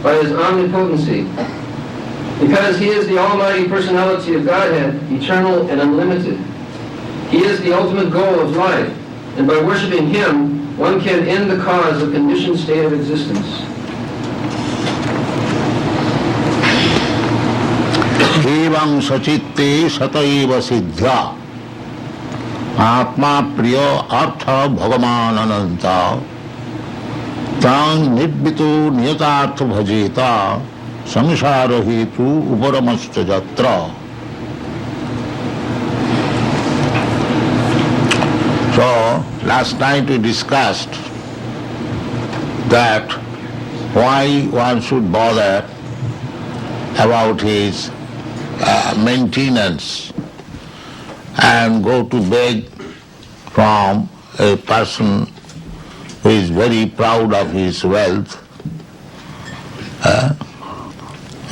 by his omnipotency. Because he is the almighty personality of Godhead, eternal and unlimited. He is the ultimate goal of life, and by worshiping him, one can end the cause of conditioned state of existence. Evam sachitte sataiva siddha Atma priya artha bhagavan ananta Tang nidbitu niyatartha bhajeta Samsara hetu uparamasta jatra. So, last night we discussed that why one should bother about his maintenance and go to beg from a person who is very proud of his wealth.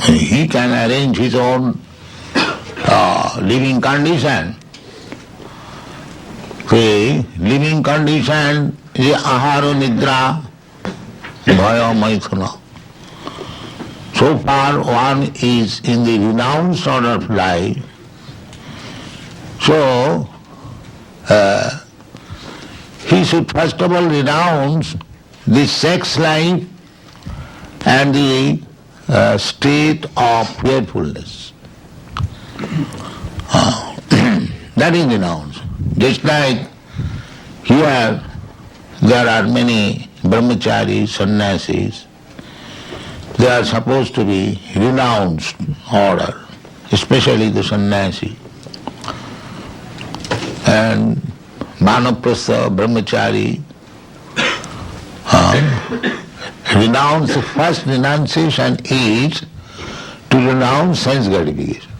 He can arrange his own living condition. The living condition is ahara nidra bhaya maithuna. So far one is in the renounced order of life. So he should first of all renounce the sex life and the state of fearfulness. That is renounced. Just like here there are many brahmacharis, sannyasis, they are supposed to be renounced order, especially the sannyasi. And Vanaprastha, brahmachari, renounce, the first renunciation is to renounce sense gratification.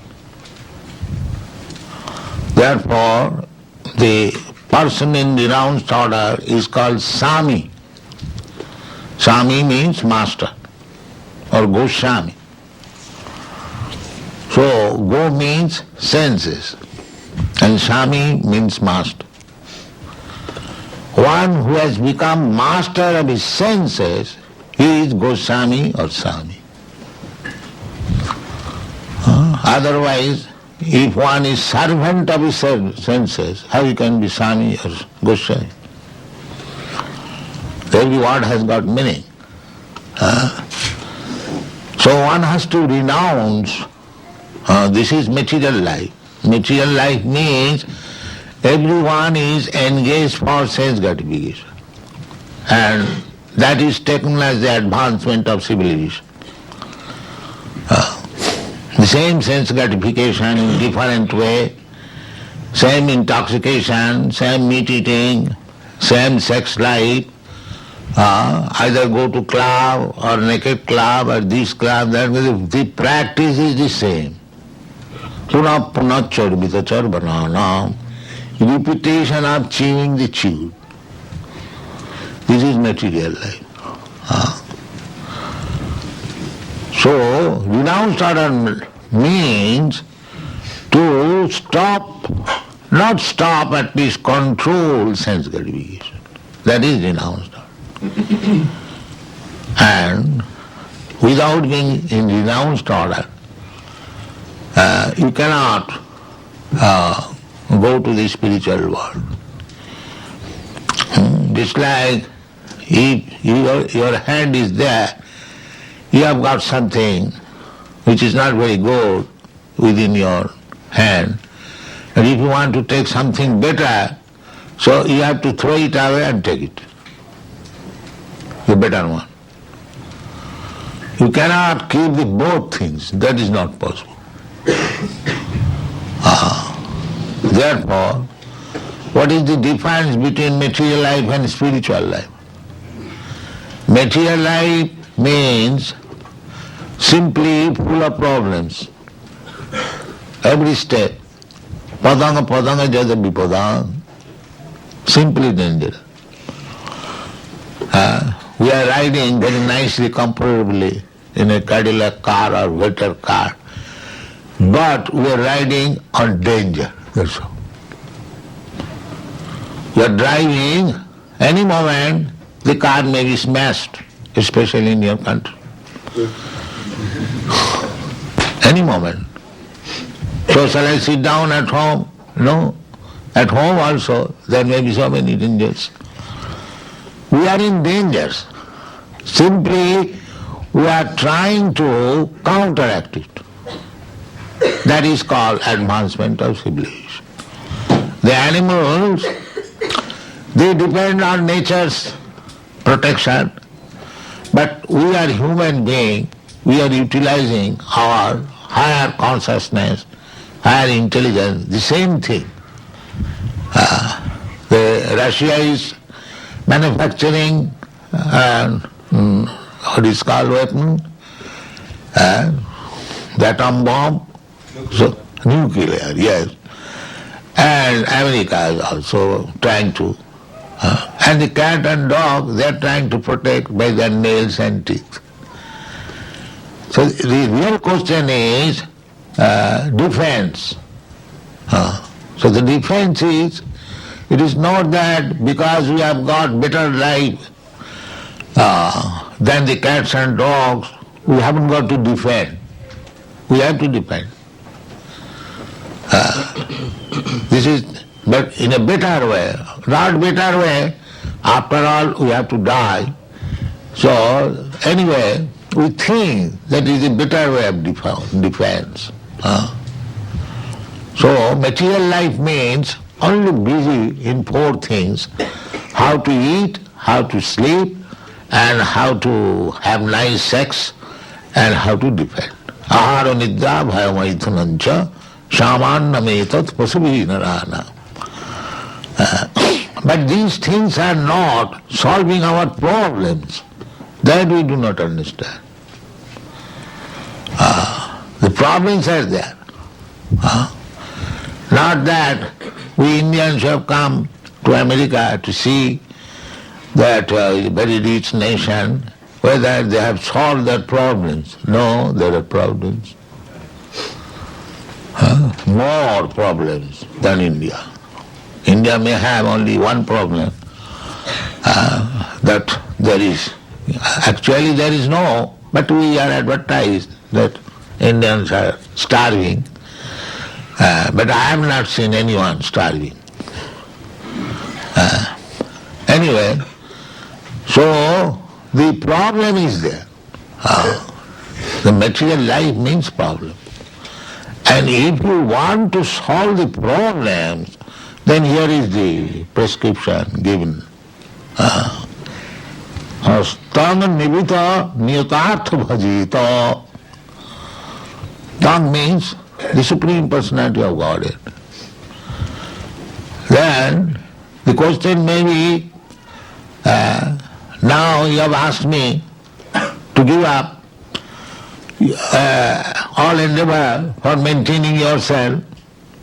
Therefore, the person in renounced order is called Sami. Sami means master or Goswami. So, Go means senses and Sami means master. One who has become master of his senses, he is Goswami or Sami. Otherwise, if one is servant of his senses, how he can be Sami or Goswami? Every word has got meaning. So one has to renounce, this is material life. Material life means everyone is engaged for sense gratification. And that is taken as the advancement of civilization. The same sense gratification in different way, same intoxication, same meat eating, same sex life, either go to club or naked club or this club, that, the practice is the same. Puna puna charbita charbanana, repetition of chewing the chew. This is material life. So, renounced order means to stop, not stop, at least control sense gratification. That is renounced order. And without being in renounced order, you cannot go to the spiritual world. Just like if your hand is there, you have got something which is not very good within your hand. And if you want to take something better, so you have to throw it away and take it, the better one. You cannot keep the both things. That is not possible. Therefore, what is the difference between material life and spiritual life? Material life means simply full of problems. Every step. Padanga padanga jada vipadang. Simply dangerous. We are riding very nicely, comfortably in a Cadillac car or better car. But we are riding on danger. That's all. You are driving, any moment the car may be smashed, especially in your country. Any moment. So shall I sit down at home? No. At home also there may be so many dangers. We are in dangers. Simply we are trying to counteract it. That is called advancement of civilization. The animals, they depend on nature's protection, but we are human beings, we are utilizing our higher consciousness, higher intelligence, the same thing. Russia is manufacturing what is called weapon, the atom bomb, so nuclear, yes. And America is also trying to. And the cat and dog, they are trying to protect by their nails and teeth. So the real question is defense. So the defense is, it is not that because we have got better life than the cats and dogs, we haven't got to defend. We have to defend. This is, but in a better way, not better way, after all we have to die. So anyway, we think that is a better way of defense. So material life means only busy in four things: how to eat, how to sleep, and how to have nice sex, and how to defend. Ahara nidra bhayamaithunancha shamannametat pasubhinarana. But these things are not solving our problems. That we do not understand. The problems are there. Not that we Indians have come to America to see that very rich nation, whether they have solved their problems. No, there are problems. More problems than India. India may have only one problem, that there is, actually there is no, but we are advertised that Indians are starving, but I have not seen anyone starving. Anyway, so the problem is there. The material life means problem. And if you want to solve the problems, then here is the prescription given. Tanga nivita niyatartha bhajita. Tang means the Supreme Personality of Godhead. Then the question may be, now you have asked me to give up all endeavor for maintaining yourself.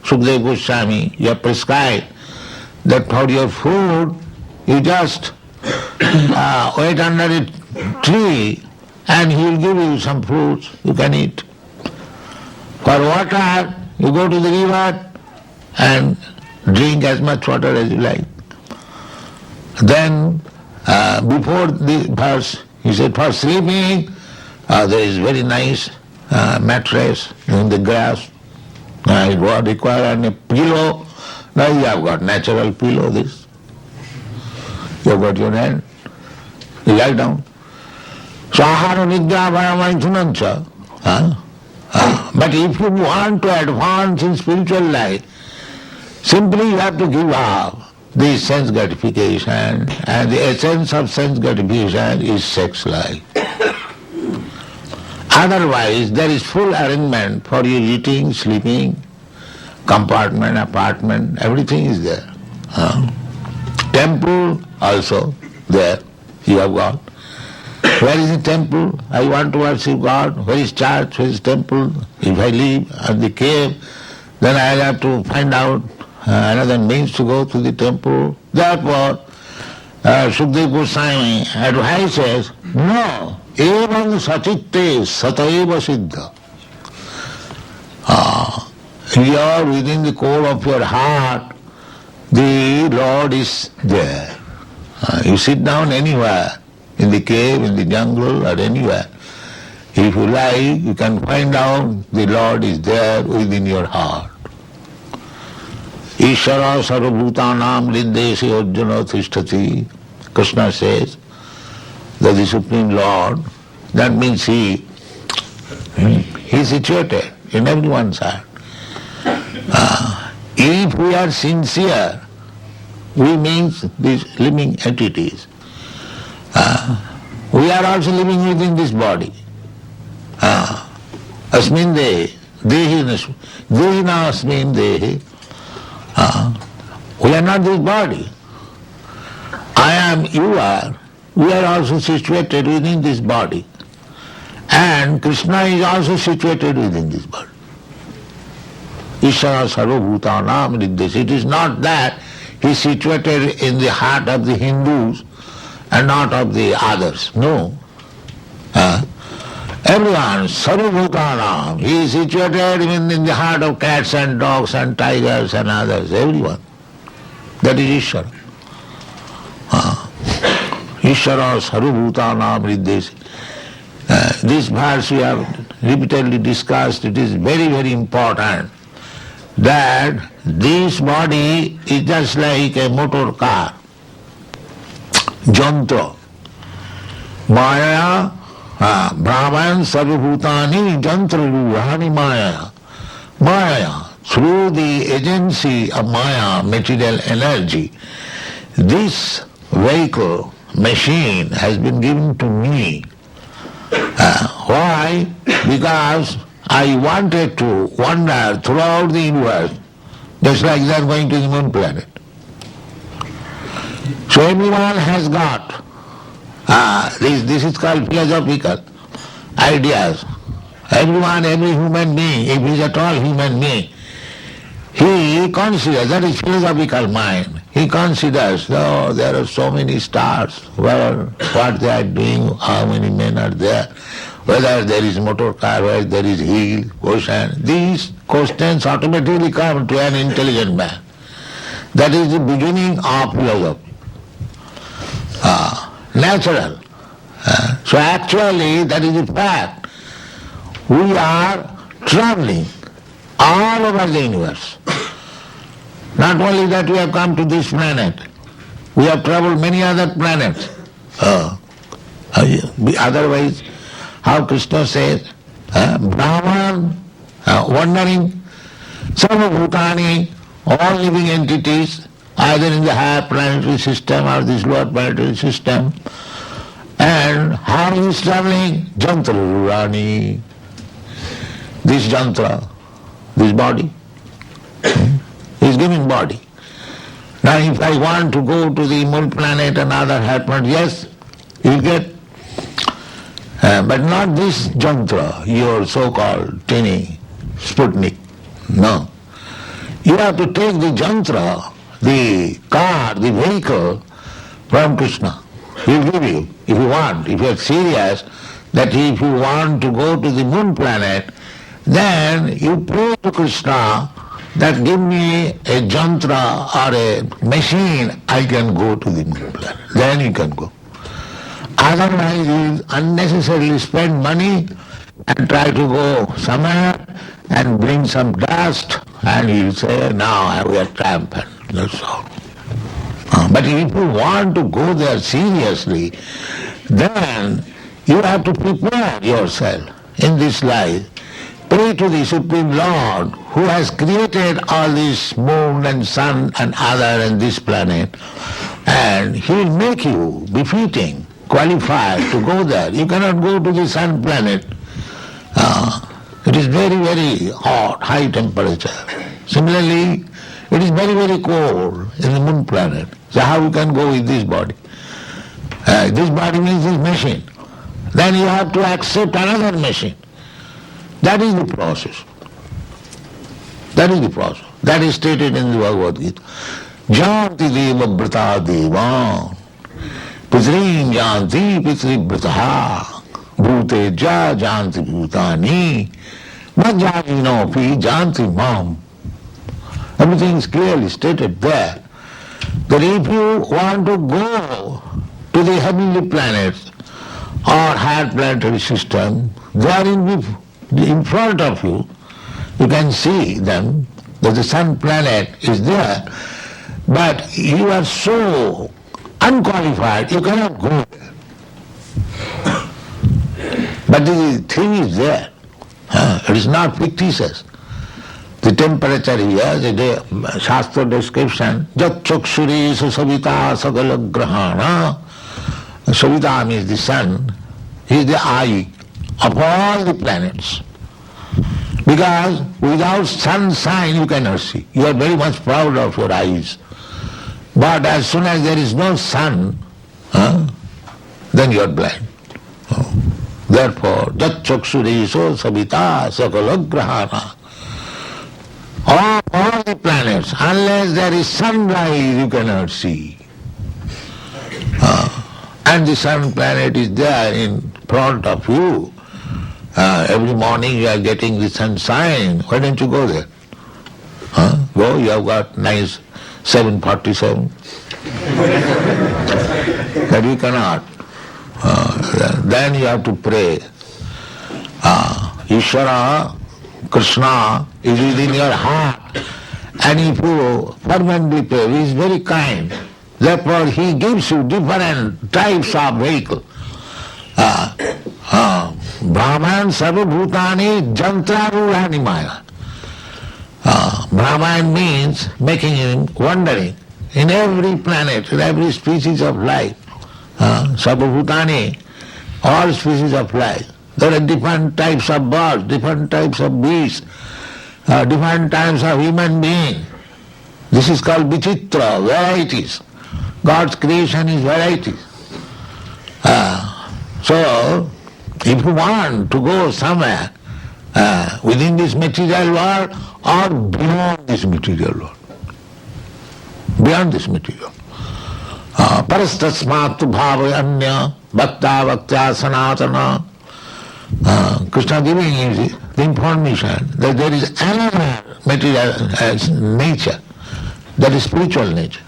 Sukadeva Goswami, you have prescribed that for your food you just wait under a tree and he will give you some fruits you can eat. For water, you go to the river and drink as much water as you like. Then before the verse, he said, for sleeping, there is very nice mattress in the grass. It would require a pillow. Now you have got natural pillow, this. You have got your hand. You lie down. So ahara nidra bhayamaithunancha. But if you want to advance in spiritual life, simply you have to give up the sense gratification, and the essence of sense gratification is sex life. Otherwise, there is full arrangement for you eating, sleeping, compartment, apartment, everything is there. Temple also there, you have got. Where is the temple? I want to worship God. Where is church? Where is temple? If I live at the cave, then I will have to find out another means to go to the temple. Therefore, Sukadeva Goswami advises, no, evam sachitte sataiva siddha. Here within the core of your heart, the Lord is there. You sit down anywhere, in the cave, in the jungle, or anywhere, If you like, you can find out the Lord is there within your heart. Ishara sarvabhutanam liddesi arjuna tishtati. Krishna says that the Supreme Lord, that means He is situated in everyone's heart. If we are sincere, we means these living entities. We are also living within this body. Asmin dehi, dehina asmin dehi. We are not this body. I am, you are. We are also situated within this body. And Krishna is also situated within this body. Ishara sarvabhutanam riddhesi. It is not that he is situated in the heart of the Hindus and not of the others. No. Everyone, sarvabhutanam, he is situated even in the heart of cats and dogs and tigers and others, everyone. That is Ishara. Ishara sarvabhutanam riddhesi. This verse we have repeatedly discussed. It is very, very important that this body is just like a motor car, jantra. Maya, Brahman sarvabhutani jantra ruhani maya. Maya, through the agency of Maya, material energy, this vehicle, machine has been given to me. Why? Because I wanted to wander throughout the universe, just like they are going to the moon planet. So everyone has got, this is called philosophical ideas. Everyone, every human being, if he is at all human being, he considers, that is philosophical mind, he considers, oh, there are so many stars, what they are doing, how many men are there, whether there is motor car, whether there is hill, ocean. These questions automatically come to an intelligent man. That is the beginning of philosophy. Natural. So actually, that is the fact. We are traveling all over the universe. Not only that we have come to this planet, we have traveled many other planets. Otherwise, how Krishna says, Brahman, wandering, sarvabhutani, all living entities, either in the higher planetary system or this lower planetary system. And how he is traveling? Jantra rurani. This jantra, this body, is giving body. Now if I want to go to the moon planet and other higher planets, yes, you get. But not this jantra, your so-called tiny Sputnik. No. You have to take the jantra, the car, the vehicle from Krishna. He will give you, if you want, if you are serious, that if you want to go to the moon planet, then you pray to Krishna that give me a jantra or a machine, I can go to the moon planet. Then you can go. Otherwise you unnecessarily spend money and try to go somewhere and bring some dust and you say, now we are triumphant. That's all. But if you want to go there seriously, then you have to prepare yourself in this life. Pray to the Supreme Lord who has created all this moon and sun and other and this planet, and He will make you befitting, qualified to go there. You cannot go to the sun planet. It is very, very hot, high temperature. Similarly, it is very, very cold in the moon planet. So how you can go with this body? This body means this machine. Then you have to accept another machine. That is the process. That is the process. That is stated in the Bhagavad Gita. Janti deva brata deva, pitrim janti pitribrataha, bhute ja janti bhutani, majjani pi janti mam. Everything is clearly stated there. That if you want to go to the heavenly planets, or higher planetary system, they are in front of you. You can see them, that the sun planet is there, but you are so unqualified, you cannot go there. But the thing is there. It is not fictitious. The temperature here, the Shastra description, Jat Chakshuri Savita Sagala Grahana. Savita means the sun. He is the eye of all the planets. Because without sunshine you cannot see. You are very much proud of your eyes. But as soon as there is no sun, then you are blind. Therefore, Jat Chakshuriso Sabita Sakalagrahana. All the planets, unless there is sunrise, you cannot see. And the sun planet is there in front of you. Every morning you are getting the sunshine. Why don't you go there? Go, you have got nice 747. But you cannot. Then you have to pray. Ishvara, Krishna is within your heart. And if you fervently pray, he is very kind. Therefore he gives you different types of vehicle. Brahman sarvabhutani jantrarulani maya. Brahman means making him wandering in every planet, in every species of life. Sarvabhutani, all species of life. There are different types of birds, different types of beasts, different types of human beings. This is called vichitra, varieties. God's creation is varieties. So, if you want to go somewhere within this material world or beyond this material world, beyond this material. Parastasmatu bhavayanya bhakta bhaktya sanatana. Krishna giving him the information that there is another material nature, that is spiritual nature.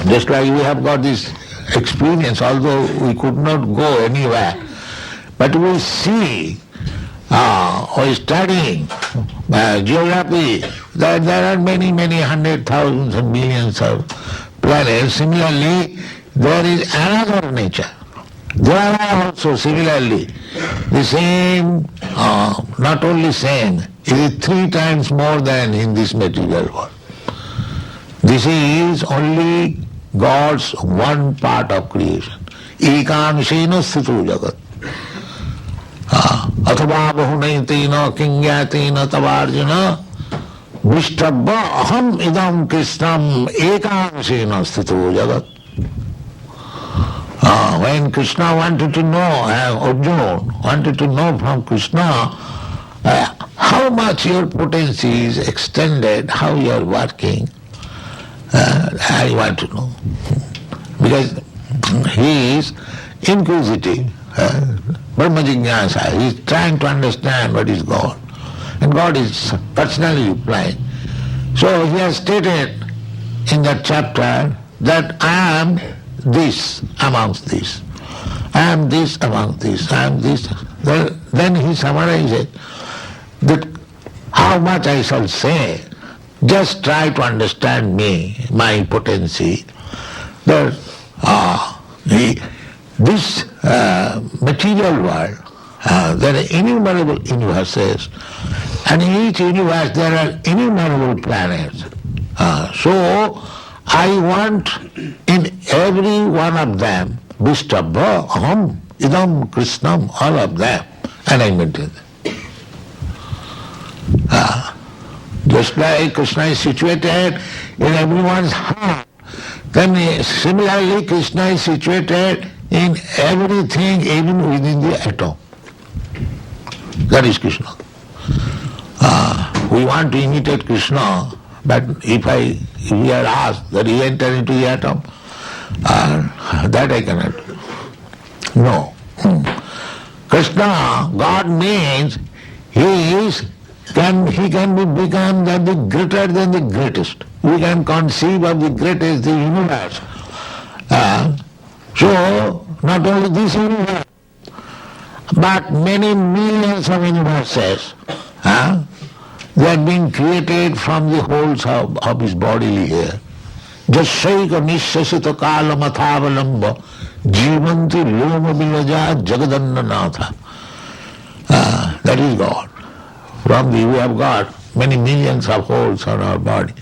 Just like we have got this experience, although we could not go anywhere, but we see or studying geography that there are many, many hundred thousands and millions of planets. Similarly, there is another nature. There are also similarly the same, not only same, it is 3 times more than in this material world. This is only God's one part of creation. Ekamshena sthito jagat. Athava bahunaitena kingyatena tavarjana vishtabha aham idam krishnam ekamshena sthito jagat. When Krishna wanted to know, Arjuna wanted to know from Krishna how much your potency is extended, how you are working, I want to know. Because he is inquisitive, Brahma Jignasa, he is trying to understand what is God. And God is personally replying. So he has stated in that chapter that I am this amongst this. I am this amongst this. I am this. Then he summarizes that how much I shall say. Just try to understand me, my potency. That this material world, there are innumerable universes, and in each universe there are innumerable planets. So I want in every one of them, Vishtabha, Aham, Idam, Krishnam, all of them, and I maintain them. Just like Krishna is situated in everyone's heart, then similarly Krishna is situated in everything, even within the atom. That is Krishna. We want to imitate Krishna, but if we are asked that he enter into the atom, that I cannot do. No. Krishna, God means he can be become the greater than the greatest. We can conceive of the greatest, the universe. So, not only this universe, But many millions of universes, they have been created from the wholes of his bodily hair. Jasyaika nishasita kala mathavalamba jivanti loma vilaja jagadannanatha. That is God. From the, we have got many millions of holes on our body.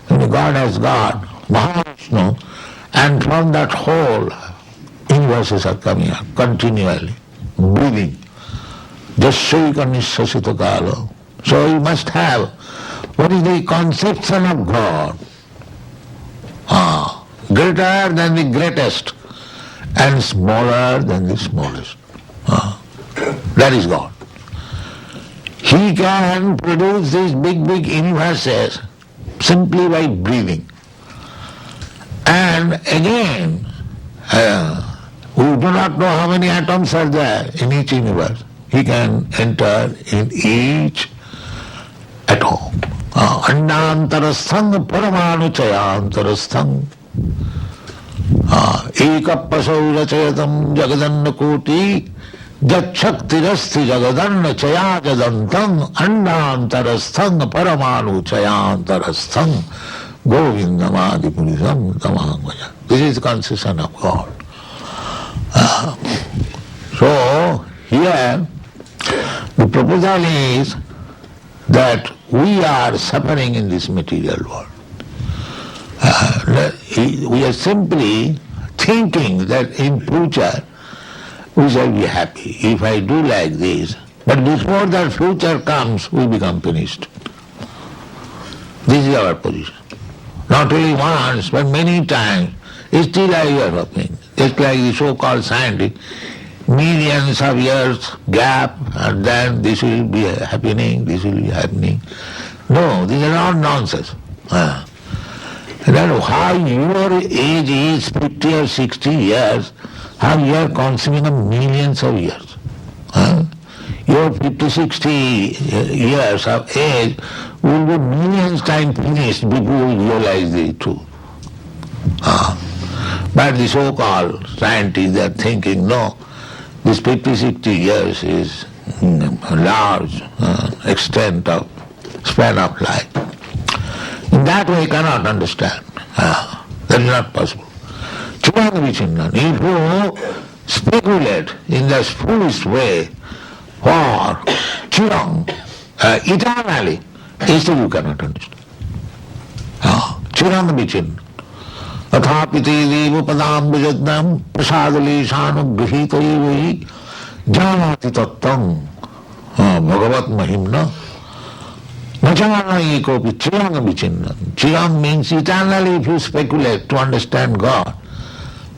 And God has got Mahavishnu, and from that hole, universes are coming up continually, breathing. Jasyaika nishasita kala. So you must have what is the conception of God. Greater than the greatest and smaller than the smallest. That is God. He can produce these big universes simply by breathing. And again, we do not know how many atoms are there in each universe. He can enter in each atom. Annantarasthang paramanu chayantarasthang ekapasau rachayatam jagadanna koti jatshaktirasti jagadanna chayajadantam annantarasthang paramanu chayantarasthang govindamadi purisam tamangvaya. This is the conception of God. So here the proposal is that we are suffering in this material world. We are simply thinking that in future we shall be happy if I do like this. But before that future comes, we become finished. This is our position. Not only once, but many times. Still I hear something. Just like the so-called scientists, millions of years gap, and then this will be happening, this will be happening. No, these are all nonsense. Then how your age is 50 or 60 years, how you are consuming millions of years. Your 50, 60 years of age will be millions times finished before you realize the truth. But the so-called scientists, they are thinking, no, this 50, 60 years is a large extent of span of life. In that way, you cannot understand. That is not possible. Churanga vichinnan. If you speculate in this foolish way for chirang, eternally, still you cannot understand. Churanga vichinnan. Athapiti devu padam vijagnam prasadaleshanu grihita evahi janati tattam bhagavat mahimna. Nachana ekopi chiranga vichinnan. Chirang means eternally. If you speculate to understand God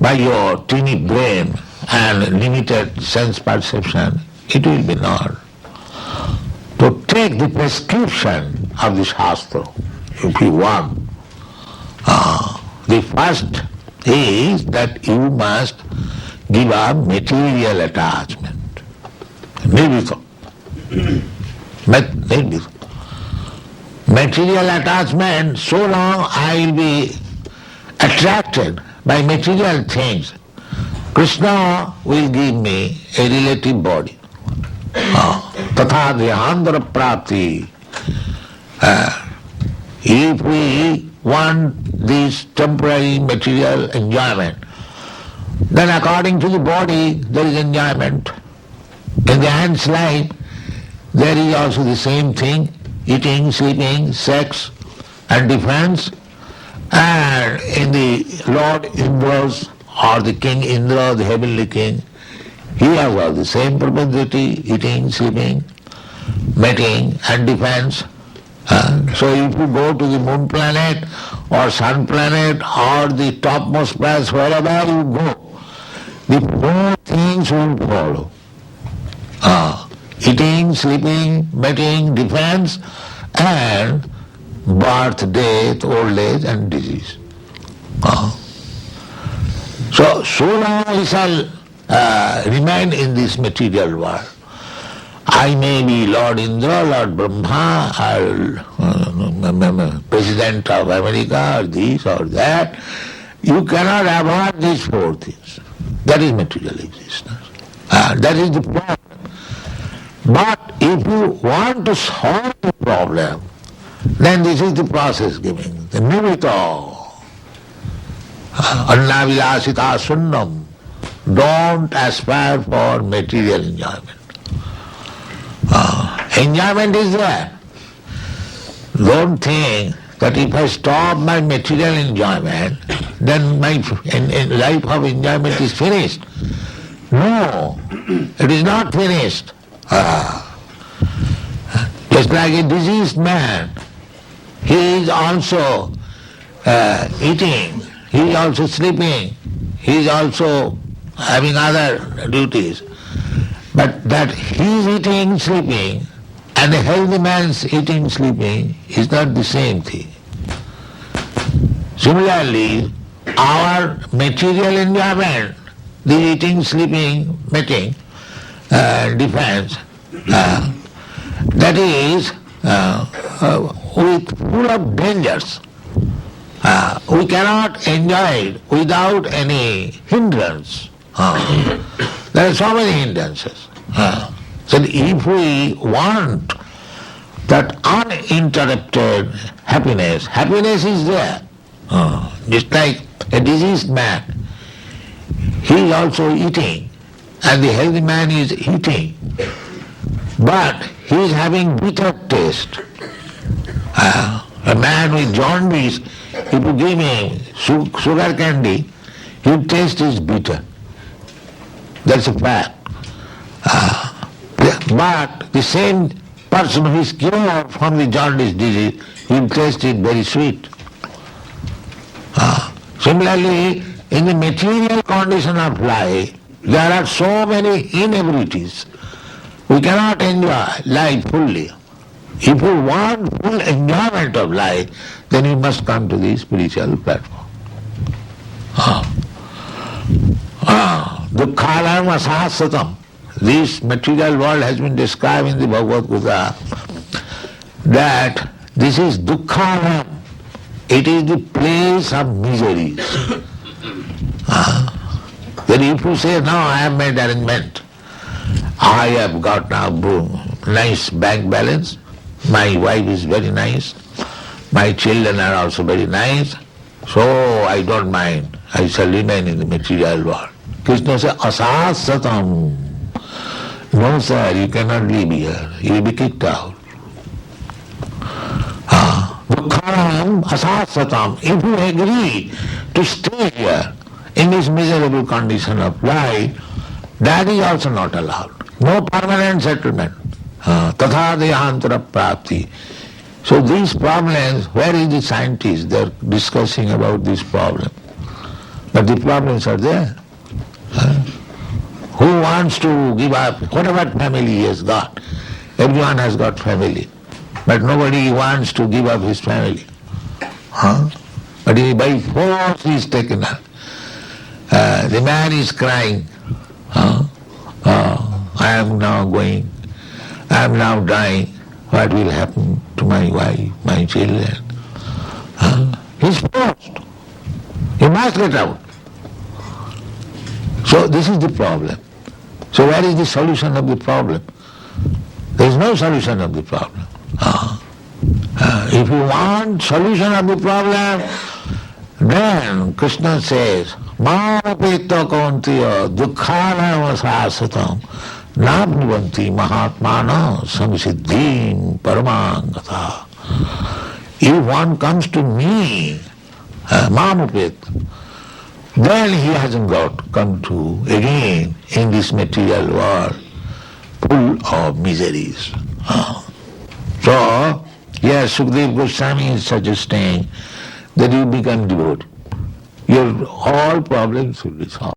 by your teeny brain and limited sense perception, it will be not. To take the prescription of the Shastra, if you want, the first is that you must give up material attachment. Nirvita. Nirvita. Material attachment, so long I will be attracted by material things, Krishna will give me a relative body. Tatha dehandara prapti. If we want this temporary material enjoyment, then according to the body there is enjoyment. In the ant's life there is also the same thing, eating, sleeping, sex and defense. And in the Lord Indra's or the King Indra, the heavenly king, he has all the same propensity, eating, sleeping, mating and defense. So if you go to the moon planet or sun planet or the topmost place, wherever you go, the four things will follow. Eating, sleeping, mating, defense, and birth, death, old age and disease. So long we shall remain in this material world. I may be Lord Indra, Lord Brahma, or President of America, or this or that. You cannot avoid these four things. That is material existence. That is the problem. But if you want to solve the problem, then this is the process giving, the nivito. Annavilasita sunnam. Don't aspire for material enjoyment. Enjoyment is there. Don't think that if I stop my material enjoyment, then my life of enjoyment is finished. No, it is not finished. Just like a diseased man, he is also eating, he is also sleeping, he is also having other duties. But that he is eating, sleeping, and a healthy man's eating, sleeping is not the same thing. Similarly, our material enjoyment, the eating, sleeping, making, defense, that is full of dangers. We cannot enjoy it without any hindrance. There are so many hindrances. So if we want that uninterrupted happiness, happiness is there. Just like a diseased man, he is also eating, and the healthy man is eating, but he is having bitter taste. A man with jaundice, if you give him sugar candy, his taste is bitter. That's a fact. But the same person who is cured from the jaundice disease, will taste it very sweet. Similarly, in the material condition of life, there are so many inabilities. We cannot enjoy life fully. If you want full enjoyment of life, then you must come to the spiritual platform. Dukkhalam asahasatam. This material world has been described in the Bhagavad Gita that this is dukkhalam. It is the place of miseries. Then if you say, no, I have made arrangement, I have got now nice bank balance, my wife is very nice, my children are also very nice, so I don't mind, I shall remain in the material world. Krishna says, asasatam. No sir, you cannot live here, you will be kicked out. Dukkharam asasatam. If you agree to stay here in this miserable condition of life, that is also not allowed. No permanent settlement. Tatha dehantara prapti. So these problems, where is the scientist? They are discussing about this problem. But the problems are there. Who wants to give up whatever family he has got? Everyone has got family. But nobody wants to give up his family. But by force he is taken up. The man is crying, I am now going, I am now dying, what will happen to my wife, my children? He is forced. He must get out. So this is the problem. So where is the solution of the problem? There is no solution of the problem. If you want solution of the problem, then Krishna says, Māmapetta kaunteya dukkhanam asasatam nabhuvanti mahatmana samsiddhim paramāṅgata. If one comes to me, Māmapetta, then he hasn't got come to again in this material world full of miseries. So, yes, Sukadeva Goswami is suggesting that you become devoted. Your all problems will be solved.